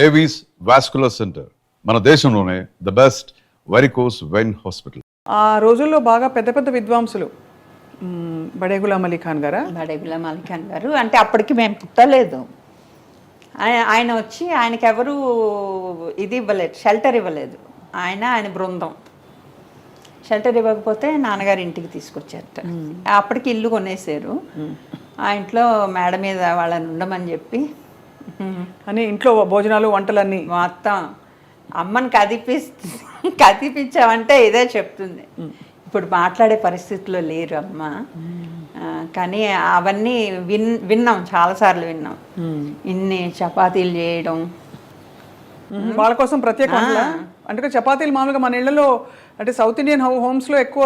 Davis vascular center, మన దేశంలోనే the best varicose vein hospital. ఆ రోజుల్లో బాగా పెద్ద పెద్ద విద్వాంసులు బడే గులాం అలీ ఖాన్ గారా? బడే గులాం అలీ ఖాన్ గారు అంటే అప్పటికి మేము పుట్టలేదు. ఆయన వచ్చి ఆయనకి ఎవరు ఇది ఇవ్వలేదు, షెల్టర్ ఇవ్వలేదు. ఆయన బృందం షెల్టర్ ఇవ్వకపోతే నాన్నగారి ఇంటికి తీసుకొచ్చారట. అప్పటికి ఇల్లు కొనేసారు. ఆ ఇంట్లో మేడ మీద వాళ్ళని ఉండమని చెప్పి అని ఇంట్లో భోజనాలు వంటలన్నీ మొత్తం అమ్మని కదిపించామంటే ఇదే చెప్తుంది. ఇప్పుడు మాట్లాడే పరిస్థితిలో లేరు అమ్మ, కానీ అవన్నీ విన్నాం, చాలాసార్లు విన్నాం. ఇన్ని చపాతీలు చేయడం వాళ్ళ కోసం ప్రత్యేక అంటే చపాతీలు మామూలుగా మన ఇళ్లలో అంటే సౌత్ ఇండియన్ హోమ్స్ లో ఎక్కువ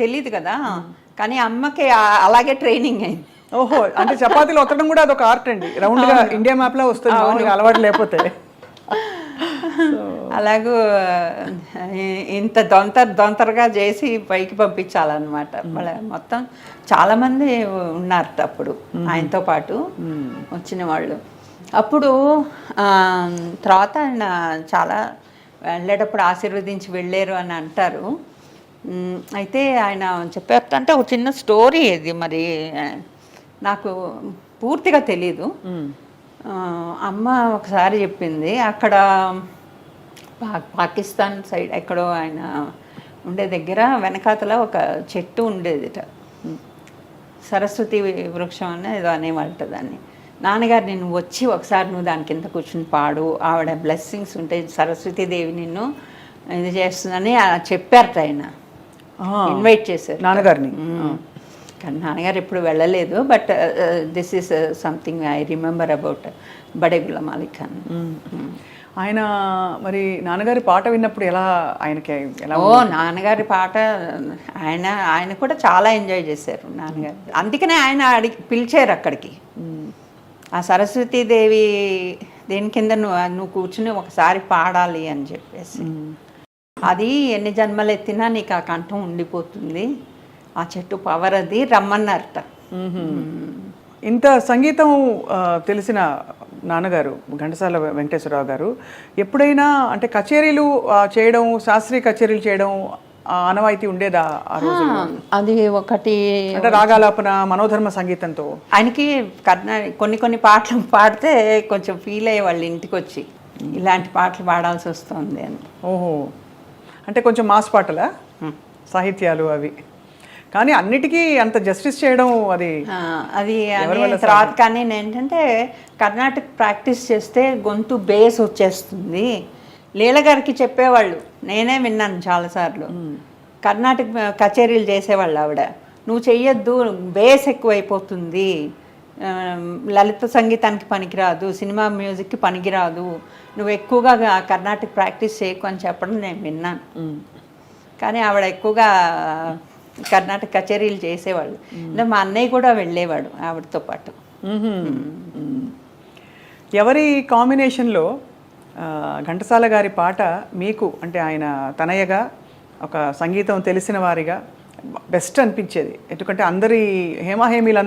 తెలీదు కదా, కానీ అమ్మకి అలాగే ట్రైనింగ్ అయింది. ఓహో, అంటే చపాతీలు ఒత్తడం కూడా అదొక ఆర్ట్ అండి. రౌండ్ గా ఇండియా మ్యాప్ లో వస్తుంది అలవాటు లేకపోతే. అలాగూ ఇంత దొంతరగా చేసి పైకి పంపించాలన్నమాట. మొత్తం చాలామంది ఉన్నారు అప్పుడు ఆయనతో పాటు వచ్చిన వాళ్ళు. అప్పుడు తర్వాత ఆయన చాలా వెళ్ళేటప్పుడు ఆశీర్వదించి వెళ్ళారు అని అంటారు. అయితే ఆయన చెప్పారంటే ఒక చిన్న స్టోరీ ఇది, మరి నాకు పూర్తిగా తెలీదు. అమ్మ ఒకసారి చెప్పింది, అక్కడ పాకిస్తాన్ సైడ్ ఎక్కడో ఆయన ఉండే దగ్గర వెనకాతల ఒక చెట్టు ఉండేదిట, సరస్వతి వృక్షం అని ఏదో అనేవాళ్ళట దాన్ని. నాన్నగారు నేను వచ్చి ఒకసారి నువ్వు దాని కింద కూర్చుని పాడు, ఆవిడ బ్లెస్సింగ్స్ ఉంటాయి, సరస్వతీదేవి నిన్ను ఇది చేస్తుందని చెప్పారట. ఆయన ఇన్వైట్ చేశారు నాన్నగారిని. కానీ నాన్నగారు ఎప్పుడు వెళ్ళలేదు. But this is something I remember about బడే గులాం అలీ ఖాన్. ఆయన మరి నాన్నగారి పాట విన్నప్పుడు ఆయనకి నాన్నగారి పాట ఆయన కూడా చాలా ఎంజాయ్ చేశారు నాన్నగారు. అందుకనే ఆయన పిలిచారు అక్కడికి. ఆ సరస్వతీదేవి దేని కింద నువ్వు కూర్చుని ఒకసారి పాడాలి అని చెప్పేసి, అది ఎన్ని జన్మలు ఎత్తినా నీకు ఆ కంఠం ఉండిపోతుంది, ఆ చెట్టు పవర్ అది, రమ్మన్నారట. ఇంత సంగీతం తెలిసిన నాన్నగారు ఘంటసాల వెంకటేశ్వరరావు గారు ఎప్పుడైనా అంటే కచేరీలు చేయడం, శాస్త్రీయ కచేరీలు చేయడం ఆనవాయితీ ఉండేదా ఆ రోజు? అది ఒకటి అంటే రాగాలాపన, మనోధర్మ సంగీతంతో ఆయనకి కొన్ని పాటలు పాడితే కొంచెం ఫీల్ అయ్యే వాళ్ళు ఇంటికి వచ్చి, ఇలాంటి పాటలు పాడాల్సి వస్తుంది అని. ఓహో, అంటే కొంచెం మాస్ పాటలా సాహిత్యాలు అవి, కానీ అన్నిటికీ అంత జస్టిస్ చేయడం అది తర్వాత. కానీ ఏంటంటే కర్ణాటక ప్రాక్టీస్ చేస్తే గొంతు బేస్ వచ్చేస్తుంది. లీల గారికి చెప్పేవాళ్ళు, నేనే విన్నాను చాలాసార్లు. కర్ణాటక కచేరీలు చేసేవాళ్ళు ఆవిడ, నువ్వు చెయ్యొద్దు, బేస్ ఎక్కువైపోతుంది, లలిత సంగీతానికి పనికిరాదు, సినిమా మ్యూజిక్కి పనికిరాదు, నువ్వు ఎక్కువగా కర్ణాటక ప్రాక్టీస్ చేయకు అని చెప్పడం నేను విన్నాను. కానీ ఆవిడ ఎక్కువగా కర్ణాటక కచేరీలు చేసేవాళ్ళు. మా అన్నయ్య కూడా వెళ్ళేవాడు ఆవిడతో పాటు. ఎవరి కాంబినేషన్లో ఘంటసాల గారి పాట మీకు అంటే ఆయన తనయ్యగా, ఒక సంగీతం తెలిసిన వారిగా బెస్ట్ అనిపించేది? ఎందుకంటే హేమాహేమీలు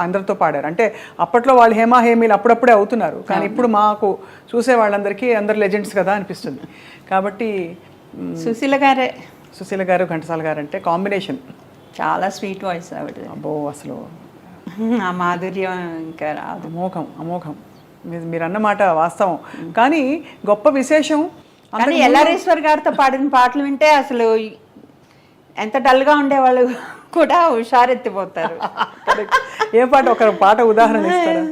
అందరితో పాడారు. అంటే అప్పట్లో వాళ్ళు హేమాహేమీలు అప్పుడప్పుడే అవుతున్నారు, కానీ ఇప్పుడు మాకు చూసే వాళ్ళందరికీ అందరు లెజెండ్స్ కదా అనిపిస్తుంది. కాబట్టి సుశీల గారు ఘంటసాల గారు అంటే కాంబినేషన్ చాలా స్వీట్ వాయిస్ ఆవిడ. అబ్బో, అసలు ఆ మాధుర్యం ఇంకా అమోఘం. మీరు అన్నమాట వాస్తవం. కానీ గొప్ప విశేషం, కానీ ఎల్లారేశ్వర్ గారితో పాడిన పాటలు వింటే అసలు ఎంత డల్గా ఉండేవాళ్ళు కూడా హుషారెత్తిపోతారు. ఏ పాట, ఒక పాట ఉదాహరణ ఇస్తారా?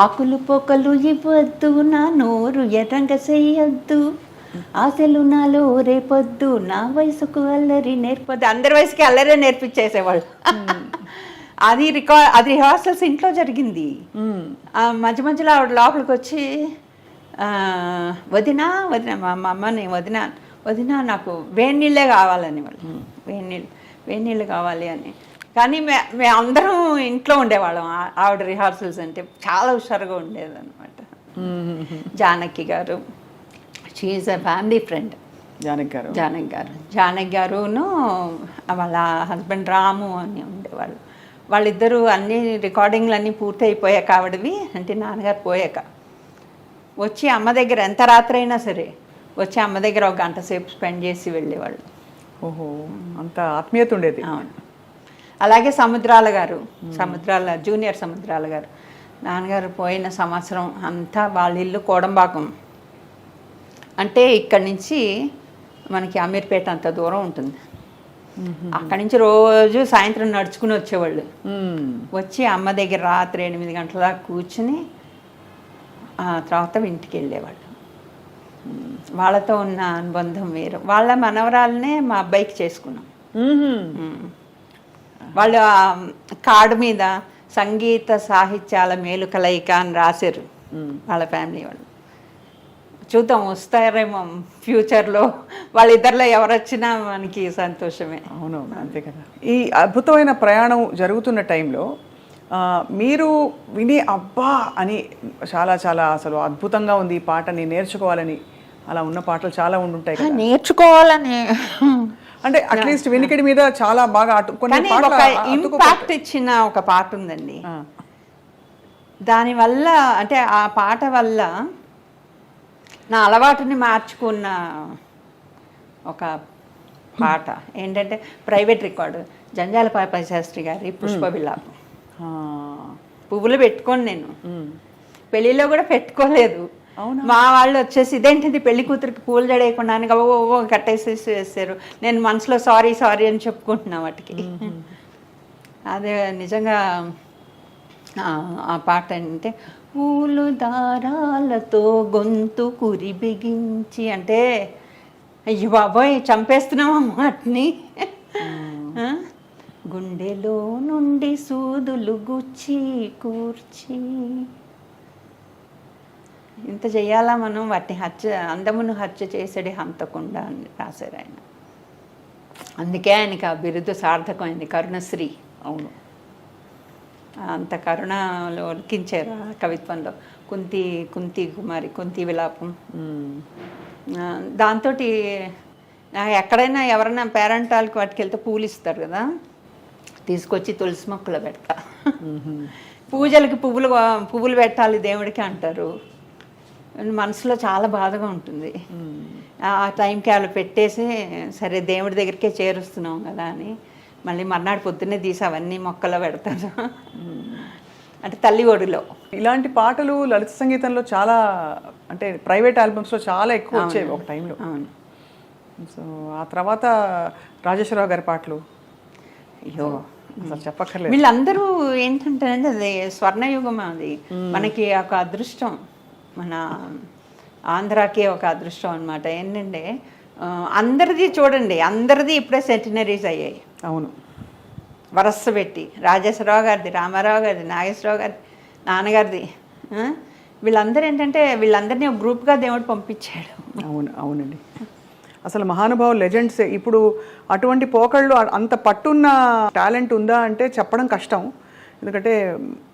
ఆకులు పొక్కలు ఇవ్వద్దు, నా నోరు ఎర్రంగ చెయ్యొద్దు, ఆశలు నాలో రేపొద్దు, నా వయసుకు అల్లరి నేర్పొద్దు. అందరి వయసుకి అల్లరే నేర్పించేసేవాళ్ళు. అది రిహార్సల్స్ ఇంట్లో జరిగింది. మధ్య మధ్యలో ఆవిడ లోపలికి వచ్చి వదినా మా అమ్మని వదినా నాకు వేడి నీళ్ళే కావాలని, వాళ్ళు వేడి నీళ్ళు కావాలి అని. కానీ మేము అందరం ఇంట్లో ఉండేవాళ్ళం. ఆవిడ రిహార్సల్స్ అంటే చాలా హుషారుగా ఉండేది అనమాట. Janaki garu, she is a family friend. Janaki గారును వాళ్ళ హస్బెండ్ రాము అని ఉండేవాళ్ళు. వాళ్ళిద్దరూ అన్ని రికార్డింగ్లు అన్నీ పూర్తి అయిపోయాక ఆవిడవి, అంటే నాన్నగారు పోయాక వచ్చి అమ్మ దగ్గర ఎంత రాత్రి అయినా సరే వచ్చి అమ్మ దగ్గర ఒక గంట సేపు స్పెండ్ చేసి వెళ్ళేవాళ్ళు. ఓహో, అంత ఆత్మీయత ఉండేది. అవును. అలాగే సముద్రాల గారు, జూనియర్ సముద్రాల గారు, నాన్నగారు పోయిన సంవత్సరం అంతా వాళ్ళ ఇల్లు కోడంబాకం, అంటే ఇక్కడి నుంచి మనకి అమీర్పేట అంత దూరం ఉంటుంది. అక్కడి నుంచి రోజు సాయంత్రం నడుచుకుని వచ్చేవాళ్ళు. వచ్చి అమ్మ దగ్గర రాత్రి 8 గంటల దాకా కూర్చుని ఆ తర్వాత ఇంటికి వెళ్ళేవాళ్ళు. వాళ్ళతో ఉన్న అనుబంధం వేరు. వాళ్ళ మనవరాలనే మా అబ్బాయికి చేసుకున్నాం. వాళ్ళు కార్డు మీద సంగీత సాహిత్యాల మేలు కలయిక అని రాశారు వాళ్ళ ఫ్యామిలీ వాళ్ళు. చూద్దాం, వస్తారేమో ఫ్యూచర్లో. వాళ్ళిద్దరిలో ఎవరు వచ్చినా మనకి సంతోషమే. అవునవును, అంతే కదా. ఈ అద్భుతమైన ప్రయాణం జరుగుతున్న టైంలో మీరు విని అబ్బా అని చాలా చాలా అసలు అద్భుతంగా ఉంది ఈ పాటని నేర్చుకోవాలని అలా ఉన్న పాటలు చాలా ఉండుంటాయి కదా. నేర్చుకోవాలని అంటే అట్లీస్ట్ వినికిడి మీద చాలా బాగా ఇంపాక్ట్ ఇచ్చిన ఒక పాట ఉందండి. దానివల్ల అంటే ఆ పాట వల్ల నా అలవాటుని మార్చుకున్న ఒక పాట ఏంటంటే ప్రైవేట్ రికార్డు, జంజాల పాపయ్య శాస్త్రి గారి పుష్ప విలాపం. పువ్వులు పెట్టుకోను నేను, పెళ్ళిలో కూడా పెట్టుకోలేదు. మా వాళ్ళు వచ్చేసి ఇదేంటిది పెళ్లి కూతురికి పూలు జడేయకుండా ఓ కట్టేసేసి వేసారు. నేను మనసులో సారీ అని చెప్పుకుంటున్నా వాటికి. అదే నిజంగా ఆ పాట అంటే పూలు దారాలతో గొంతు కురి బిగించి అంటే అయ్యో బాబోయ్ చంపేస్తున్నాం వాటిని. గుండెలో నుండి సూదులు గుచ్చి కూర్చి ఇంత చెయ్యాలా మనం, వాటిని అందమును హత్య చేసేది హంతకుండా అని రాశారు ఆయన. అందుకే ఆయనకి ఆ బిరుదు సార్థకమైంది, కరుణశ్రీ. అవును, అంత కరుణలో లిఖించారు ఆ కవిత్వంలో. కుంతి కుమారి, కుంతి విలాపం. దాంతో ఎక్కడైనా ఎవరైనా పేరెంటాలకి వాటికి వెళ్తే పూలు ఇస్తారు కదా, తీసుకొచ్చి తులసి మొక్కలు పెడతా. పూజలకి పువ్వులు పెట్టాలి దేవుడికి అంటారు. మనసులో చాలా బాధగా ఉంటుంది. ఆ టైంకి వాళ్ళు పెట్టేసి సరే దేవుడి దగ్గరికే చేరుస్తున్నాం కదా అని మళ్ళీ మర్నాడు పొద్దున్నే తీసి అవన్నీ మొక్కలో పెడతారు. అంటే తల్లి ఒడిలో. ఇలాంటి పాటలు లలిత సంగీతంలో చాలా, అంటే ప్రైవేట్ ఆల్బమ్స్లో చాలా ఎక్కువ వచ్చేవి ఒక టైంలో. అవును. సో ఆ తర్వాత రాజేశ్వరరావు గారి పాటలు, అయ్యో అసలు చెప్పక్కర్లేదు. వీళ్ళందరూ ఏంటంటే అది స్వర్ణయుగం. అది మనకి ఒక అదృష్టం, మన ఆంధ్రాకి ఒక అదృష్టం అనమాట. ఏంటంటే అందరిది చూడండి, అందరిది ఇప్పుడే సెంటినరీస్ అయ్యాయి. అవును, వరస పెట్టి రాజేశ్వరరావు గారిది, రామారావు గారిది, నాగేశ్వరరావు గారిది, నాన్నగారిది. వీళ్ళందరూ ఏంటంటే వీళ్ళందరినీ ఒక గ్రూప్గా దేవుడు పంపించాడు. అవునండి. అసలు మహానుభావులు, లెజెండ్స్. ఇప్పుడు అటువంటి పోకళ్ళు, అంత పట్టున్న టాలెంట్ ఉందా అంటే చెప్పడం కష్టం. ఎందుకంటే